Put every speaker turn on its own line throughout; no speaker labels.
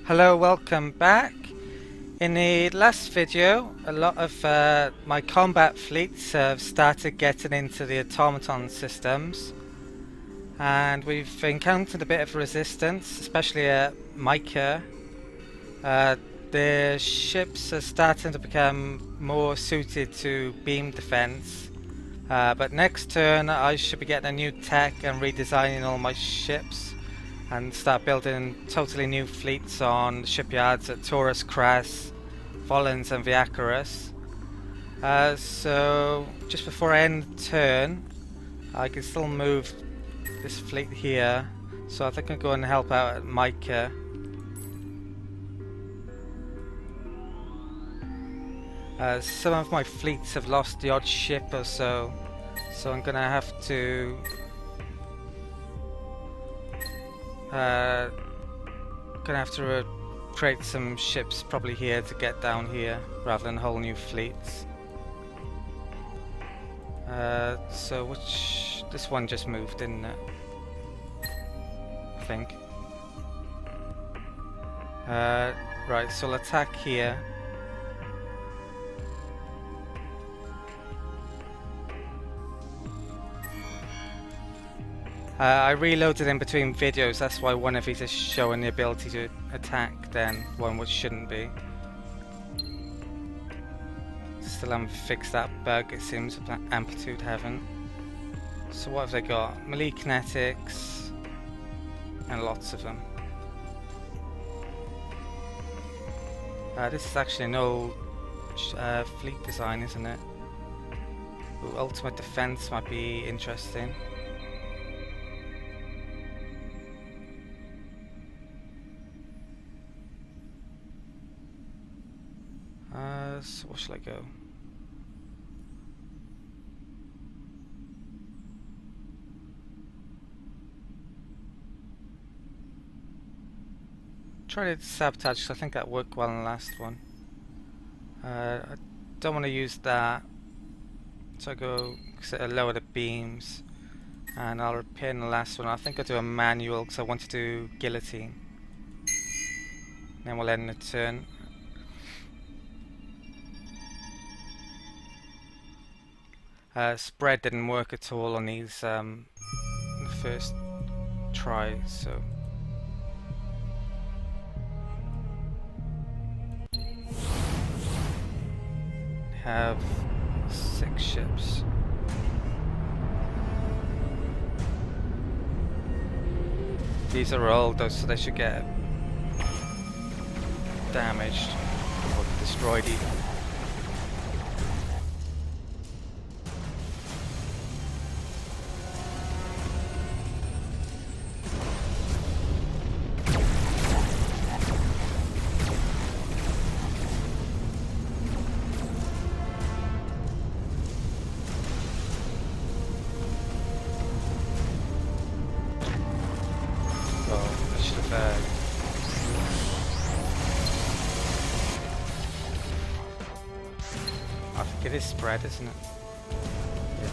Hello, welcome back. In the last video, a lot of my combat fleets have started getting into the automaton systems, and we've encountered a bit of resistance, especially at Micre. The ships are starting to become more suited to beam defense, but next turn I should be getting a new tech and redesigning all my ships and start building totally new fleets on shipyards at Taurus, Cras, Volans and Viacarus. So just before I end turn, I can still move this fleet here, so I think I'll go and help out at Micre. Some of my fleets have lost the odd ship or so I'm gonna have to create some ships probably here to get down here rather than whole new fleets. So this one just moved, didn't it? I think. Right, so I'll attack here. I reloaded in between videos, that's why one of these is showing the ability to attack, then one which shouldn't be. Still haven't fixed that bug, it seems, Amplitude haven't. So what have they got? Melee kinetics, and lots of them. This is actually an old fleet design, isn't it? Ooh, ultimate defense might be interesting. So where shall I go? Try to sabotage, because I think that worked well in the last one. I don't want to use that, so I go lower the beams, and I'll repair in the last one. I think I'll do a manual because I want to do guillotine. Then we'll end the turn. Spread didn't work at all on these the first try, so have 6 ships. These are old though, so they should get damaged or destroyed even. I think it is spread, isn't it? Yeah.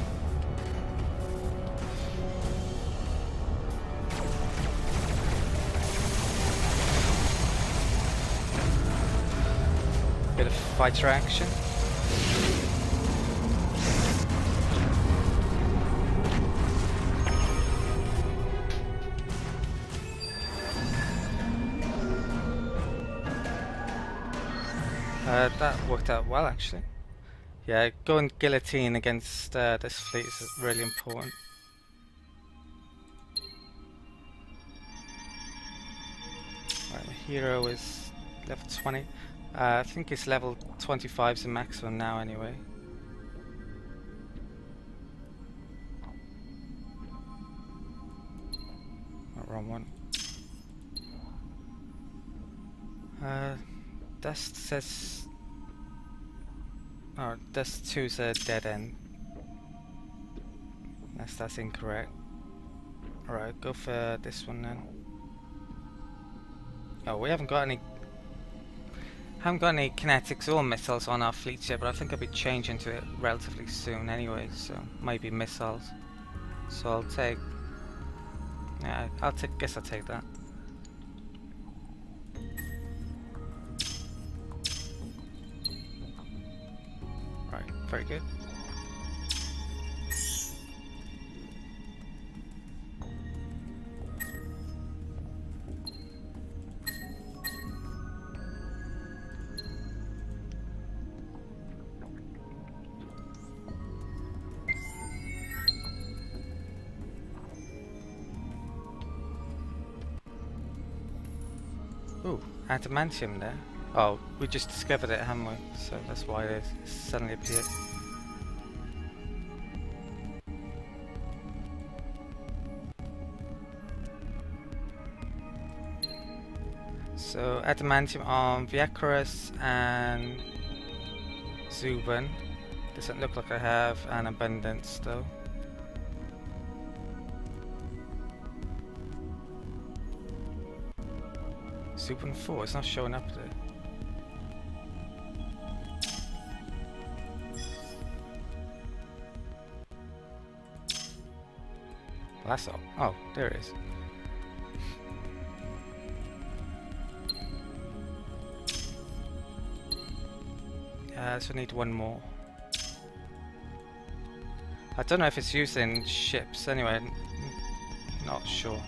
Bit of fighter action. That worked out well, actually. Yeah, going guillotine against this fleet is really important. Right, my hero is level 20. I think it's level 25 is the maximum now anyway. Oh, wrong one. Dust says... Oh, Dust 2 is a dead end. That's incorrect. Alright, go for this one then. Oh, we haven't got any kinetics or missiles on our fleet yet, but I think I'll be changing to it relatively soon anyway, so maybe missiles. So I'll take... Yeah, guess I'll take that. very good. Ooh, Adamantium there. Oh, we just discovered it, haven't we? So that's why it suddenly appeared. So Adamantium on Viacorus and Zuban. Doesn't look like I have an abundance though. Zuban 4, it's not showing up there. Well, that's all. Oh, there it is. So I need one more. I don't know if it's used in ships anyway, not sure.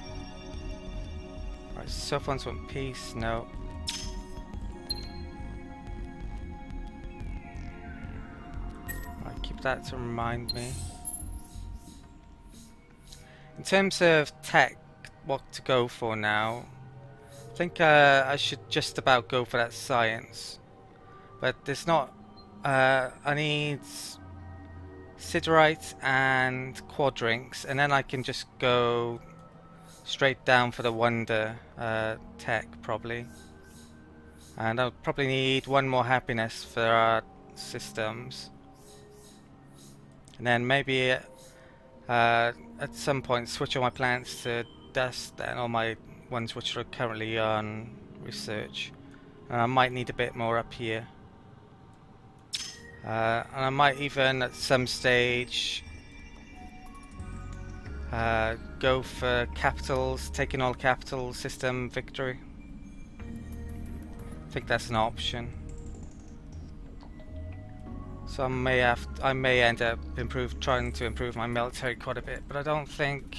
Right, soft ones want peace, no. Right, keep that to remind me. In terms of tech, what to go for now, I think I should just about go for that science. But there's not, I need Siderite and Quadrinks, and then I can just go straight down for the Wonder tech probably. And I'll probably need one more happiness for our systems. And then maybe at some point switch all my plants to dust and all my ones which are currently on research. And I might need a bit more up here. And I might even at some stage go for capitals, taking all capital system victory. I think that's an option. So I may end up trying to improve my military quite a bit, but I don't think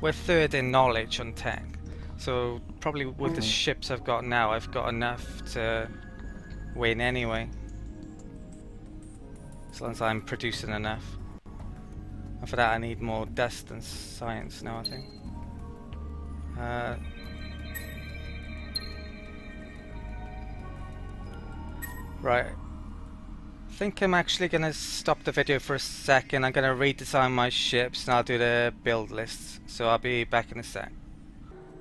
we're third in knowledge on tech. So probably with the ships I've got now, I've got enough to win anyway. As long as I'm producing enough. And for that I need more dust and science now, I think. Right. I think I'm actually going to stop the video for a second. I'm going to redesign my ships and I'll do the build lists. So I'll be back in a sec.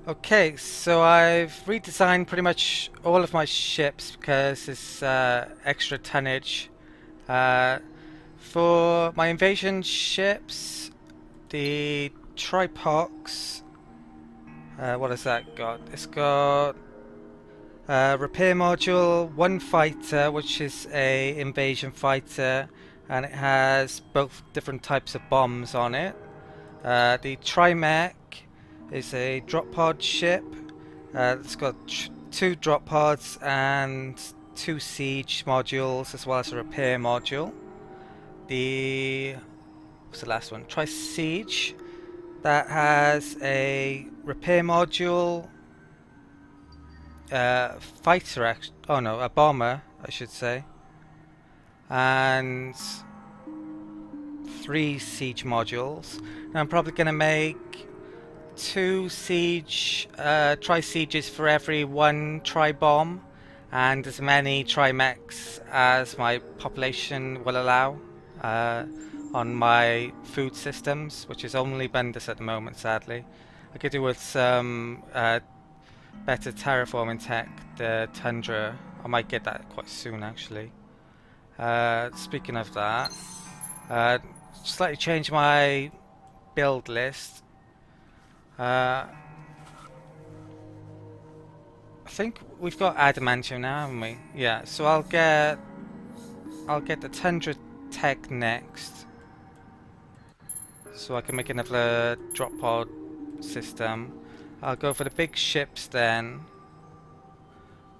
Okay, so I've redesigned pretty much all of my ships because it's extra tonnage. For my invasion ships, the Tripox, what has that got? It's got repair module, one fighter, which is a invasion fighter, and it has both different types of bombs on it. The Trimech is a drop pod ship. It's got two drop pods and two siege modules, as well as a repair module. What's the last one? Tri-Siege, that has a repair module, fighter, a bomber, I should say, and 3 siege modules. Now I'm probably going to make 2 siege, tri-sieges for every 1 tri-bomb, and as many Trimechs as my population will allow on my food systems, which is only Bundus at the moment, sadly. I could do with some better terraforming tech, the Tundra. I might get that quite soon, actually. Speaking of that, slightly change my build list. I think we've got Adamantium now, haven't we? Yeah, so I'll get the Tundra tech next, so I can make another drop pod system. I'll go for the big ships then.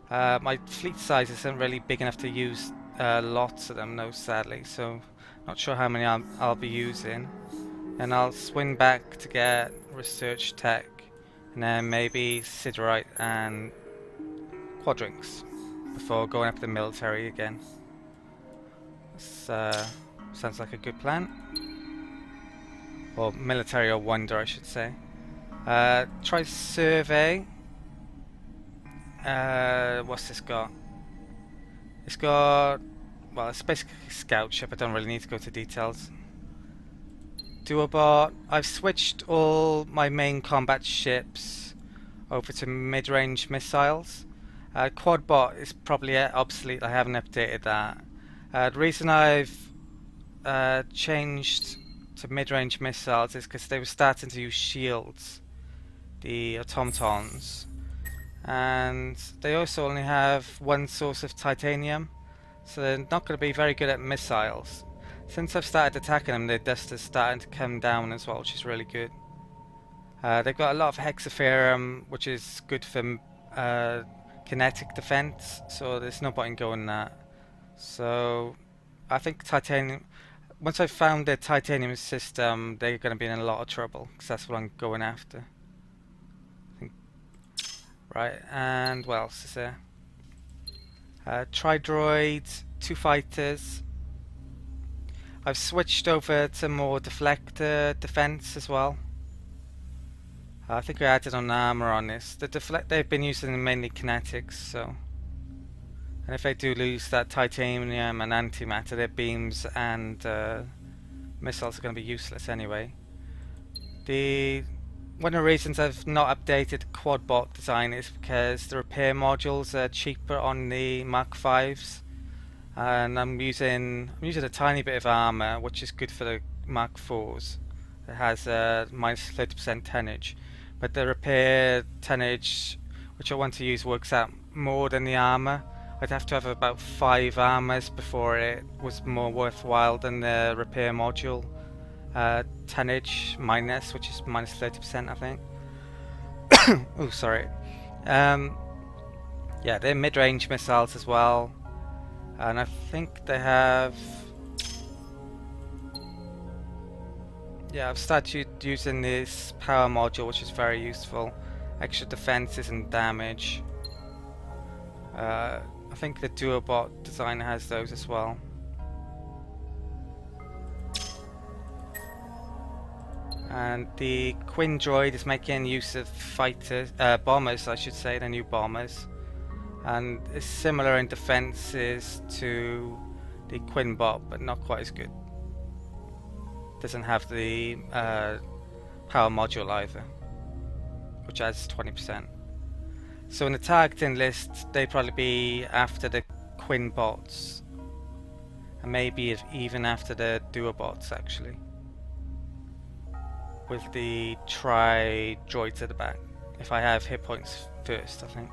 My fleet size isn't really big enough to use lots of them, no, sadly. So not sure how many I'll be using. And I'll swing back to get research tech, and then maybe siderite and quadrinks before going up the military again. This sounds like a good plan. Or military or wonder, I should say. Try survey. What's this got? It's got... well, it's basically a scout ship. I don't really need to go to details. Duobot. I've switched all my main combat ships over to mid-range missiles. Quadbot is probably obsolete. I haven't updated that. The reason I've changed to mid-range missiles is because they were starting to use shields, the automatons, and they also only have one source of titanium, so they're not going to be very good at missiles. Since I've started attacking them, their dust is starting to come down as well, which is really good. They've got a lot of hexaferrum, which is good for kinetic defense, so there's no point in going that. So I think titanium, once I've found their titanium system, they're going to be in a lot of trouble, because that's what I'm going after. Right, and what else is there? Tri-droid, 2 fighters. I've switched over to more deflector defense as well. I think I added on armor on this. They've been using mainly kinetics, so. And if they do lose that titanium and antimatter, their beams and missiles are going to be useless anyway. One of the reasons I've not updated quadbot design is because the repair modules are cheaper on the Mark 5s, and I'm using a tiny bit of armor, which is good for the Mark 4s. It has minus 30% tonnage, but the repair tonnage, which I want to use, works out more than the armor. I'd have to have about 5 armors before it was more worthwhile than the repair module tonnage minus, which is minus 30%, I think. Oh, sorry. Yeah, they're mid-range missiles as well, and I think they have. Yeah, I've started using this power module, which is very useful. Extra defenses and damage. I think the Duobot design has those as well. And the Quinn droid is making use of fighters, bombers, I should say, the new bombers, and is similar in defenses to the Quinn bot, but not quite as good. Doesn't have the power module either, which adds 20%. So in the targeting list, they'd probably be after the Quinn bots, and maybe even after the Duobots actually, with the tri-droids at the back, if I have hit points first, I think.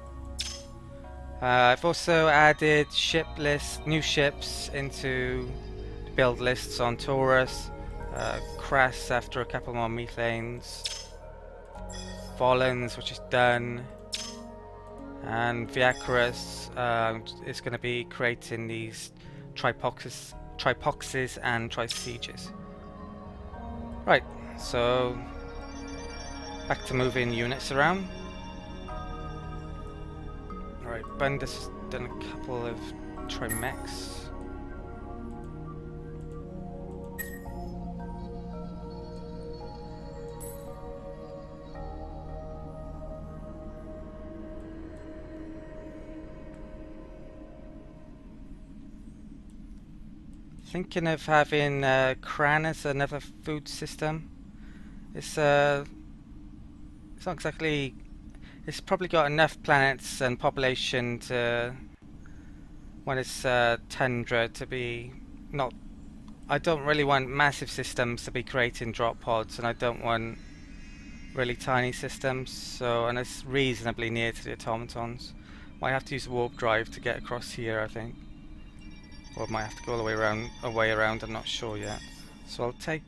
I've also added new ships into the build lists on Taurus, Crass after a couple more methanes, Volans, which is done, and Viacarus is going to be creating these tripoxes and tri-sieges. Right, so back to moving units around. Alright, Bundus has done a couple of trimechs. Thinking of having Cran as another food system. It's not exactly. It's probably got enough planets and population to, when it's tundra, to be not. I don't really want massive systems to be creating drop pods, and I don't want really tiny systems. So, and it's reasonably near to the automatons. Might have to use a warp drive to get across here, I think. Or might have to go all the way around. I'm not sure yet. So I'll take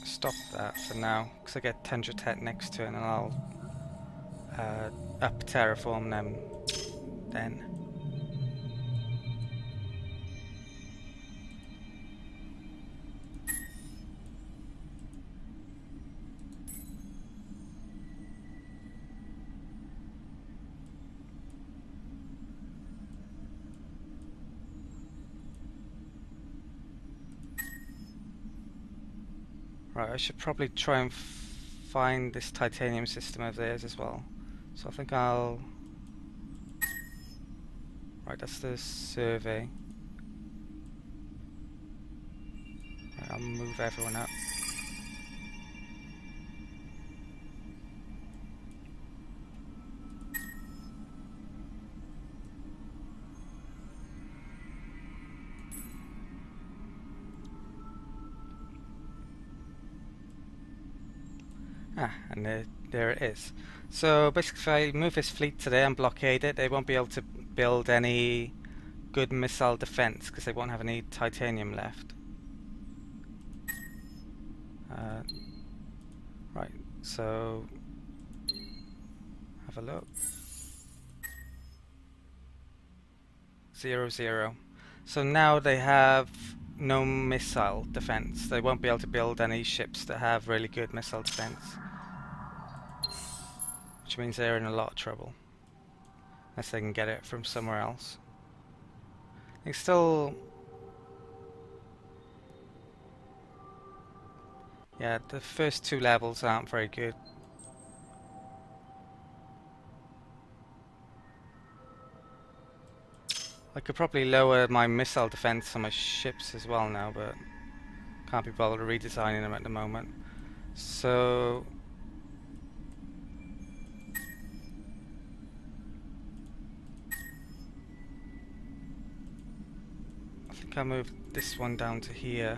stop that for now, because I get Tundra Tech next turn, and I'll up terraform them then. Right, I should probably try and find this titanium system of theirs as well. So I think I'll... Right, that's the survey. Right, I'll move everyone up. And there it is. So basically if I move this fleet today and blockade it, they won't be able to build any good missile defense because they won't have any titanium left. Right, so have a look. 0-0. So now they have no missile defense. They won't be able to build any ships that have really good missile defense. Which means they're in a lot of trouble. Unless they can get it from somewhere else. They still... Yeah, the first 2 levels aren't very good. I could probably lower my missile defense on my ships as well now, but can't be bothered redesigning them at the moment. So... I think I'll move this one down to here.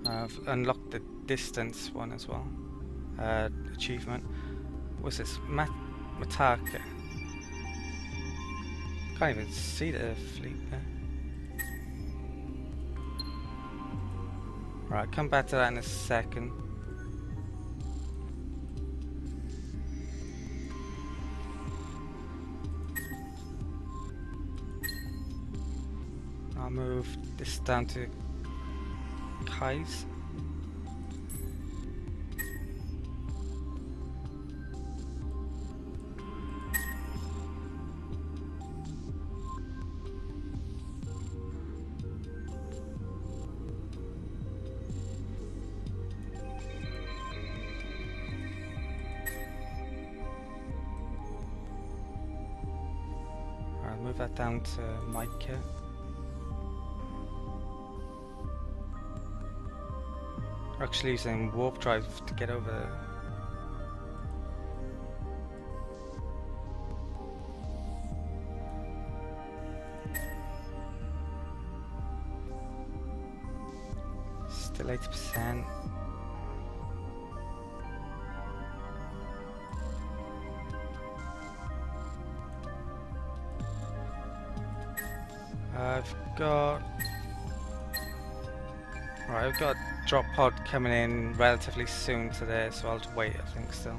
I've unlocked the distance one as well. Achievement. What's this? Matarca. Can't even see the fleet there. Right, come back to that in a second. I'll move this down to Kais. I'll move that down to Micre. We're actually using warp drive to get over there. Still 80%. I've got a drop pod coming in relatively soon today, so I'll just wait, I think, still.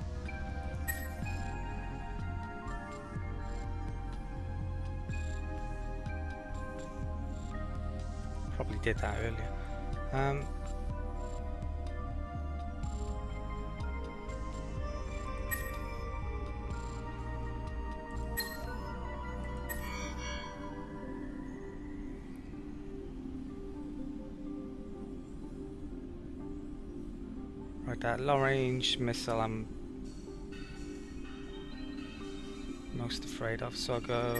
Probably did that earlier. Right, that long-range missile I'm most afraid of, so I'll go...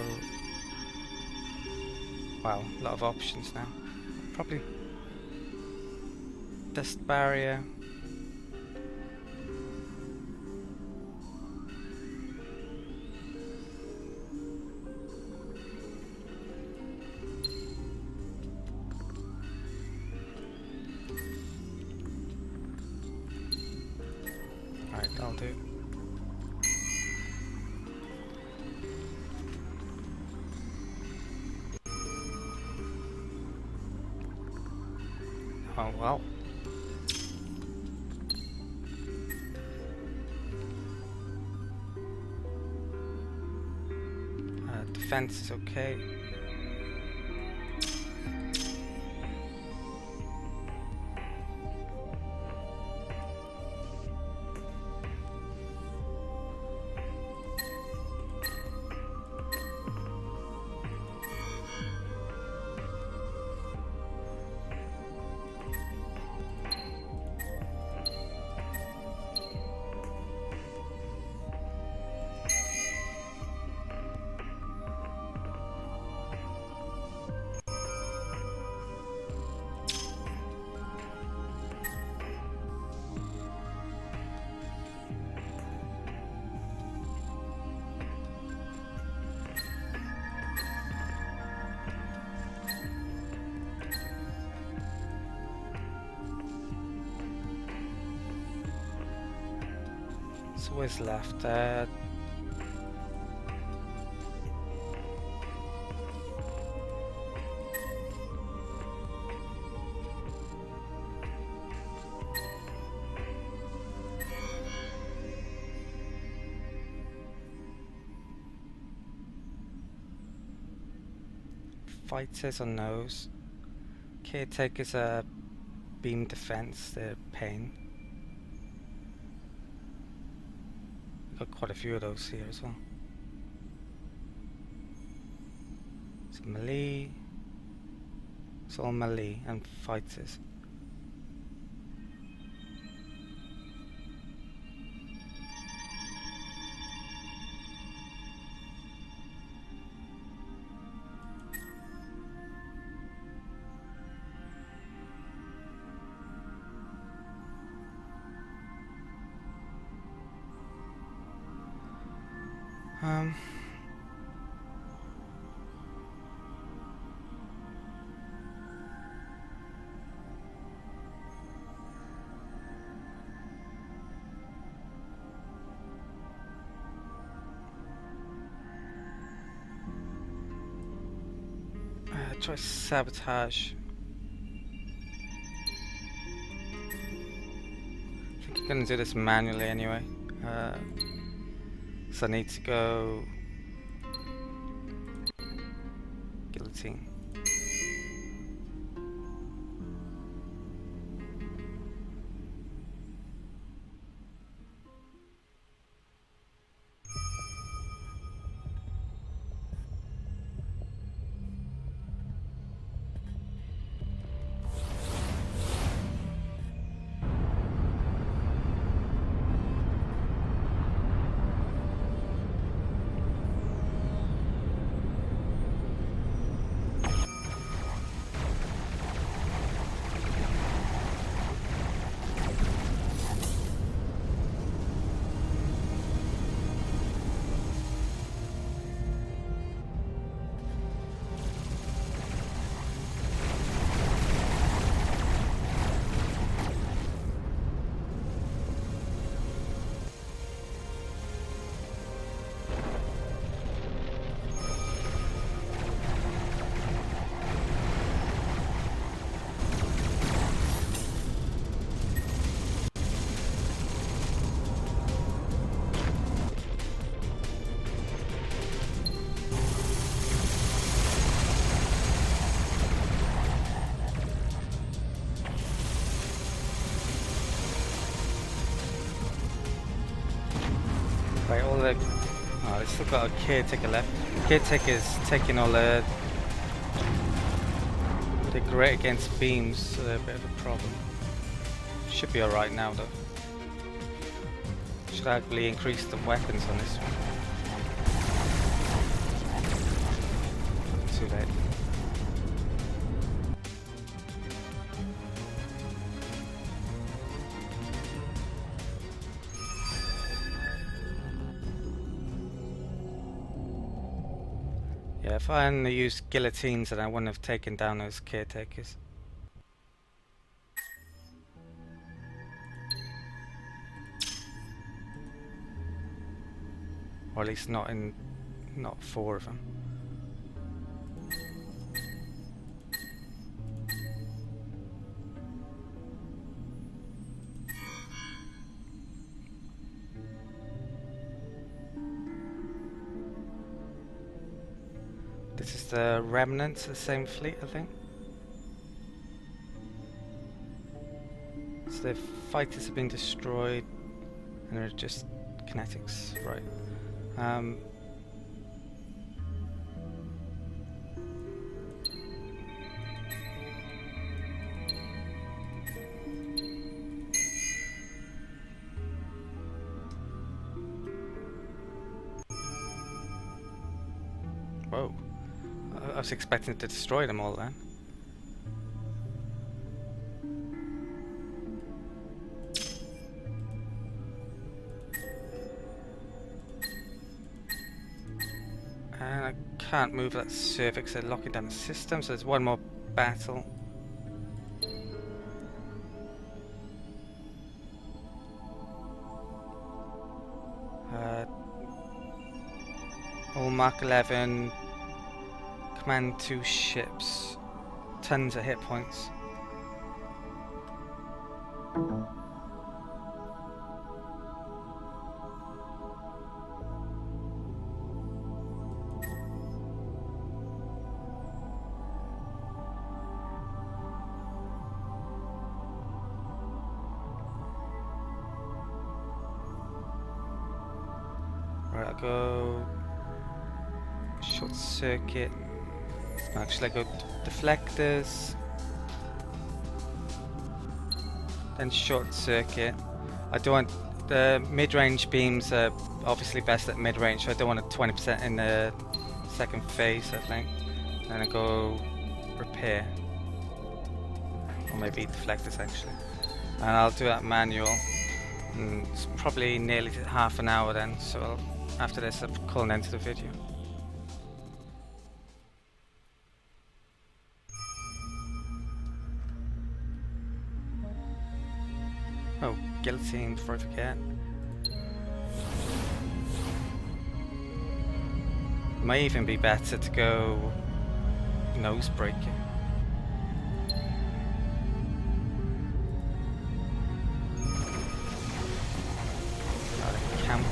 Wow, a lot of options now. Probably dust barrier. Right, that'll do. Oh well. Defense is okay. So where's left? Fighters on those. Caretakers are beam defense, they're pain. Got quite a few of those here as well. It's melee. It's all melee and fighters. Try sabotage. I think I'm gonna do this manually anyway. So I need to go guillotine. Right, all the... Oh, they still got a caretaker left. Caretaker's taking all the... They're great against beams, so they're a bit of a problem. Should be alright now though. Should actually increase the weapons on this one. Too late. Yeah, if I hadn't used guillotines, then I wouldn't have taken down those caretakers. Or at least not four of them. This is the remnants of the same fleet, I think. So the fighters have been destroyed, and they're just kinetics, right? Whoa. I was expecting to destroy them all then. And I can't move that cervix, they're locking down the system, so there's one more battle. Uh, all Mark 11. Command 2 ships. Tons of hit points. Right, I'll go short circuit. Actually, I go deflectors, then short circuit. I don't want the mid-range beams are obviously best at mid-range, so I don't want a 20% in the second phase, I think. Then I go repair, or maybe deflectors actually, and I'll do that manual. And it's probably nearly half an hour then, so after this I'll call an end to the video. Oh, guillotine before I forget. Might even be better to go nose breaking. Counter.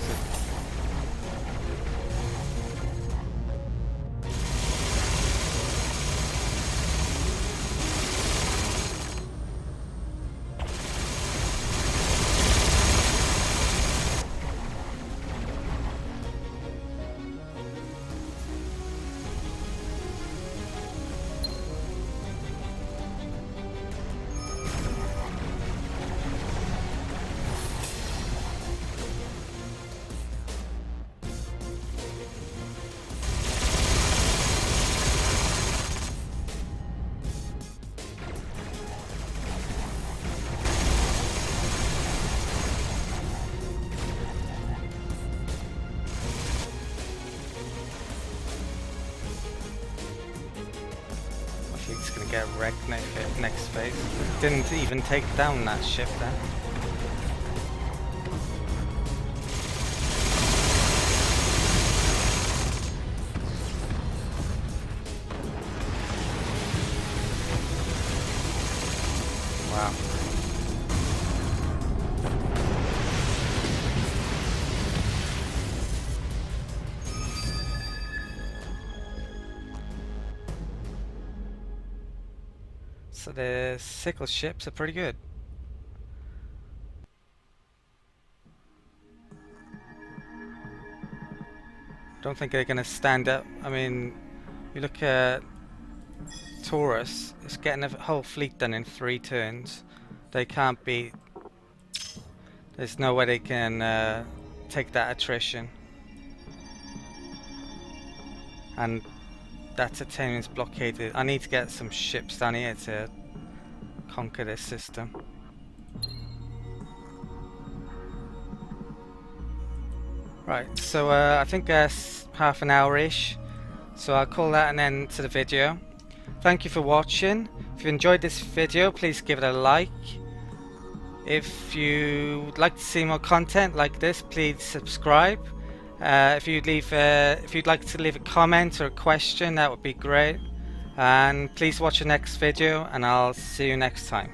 It's gonna get wrecked next phase. Didn't even take down that ship then. Wow. So the sickle ships are pretty good. Don't think they're going to stand up. I mean, you look at Taurus, it's getting a whole fleet done in 3 turns. They can't beat. There's no way they can take that attrition. And that titanium's blockaded. I need to get some ships down here to conquer this system. Right, so I think that's half an hour-ish, so I'll call that an end to the video. Thank you for watching. If you enjoyed this video, please give it a like. If you'd like to see more content like this, please subscribe. If you'd like to leave a comment or a question, that would be great. And please watch the next video, and I'll see you next time.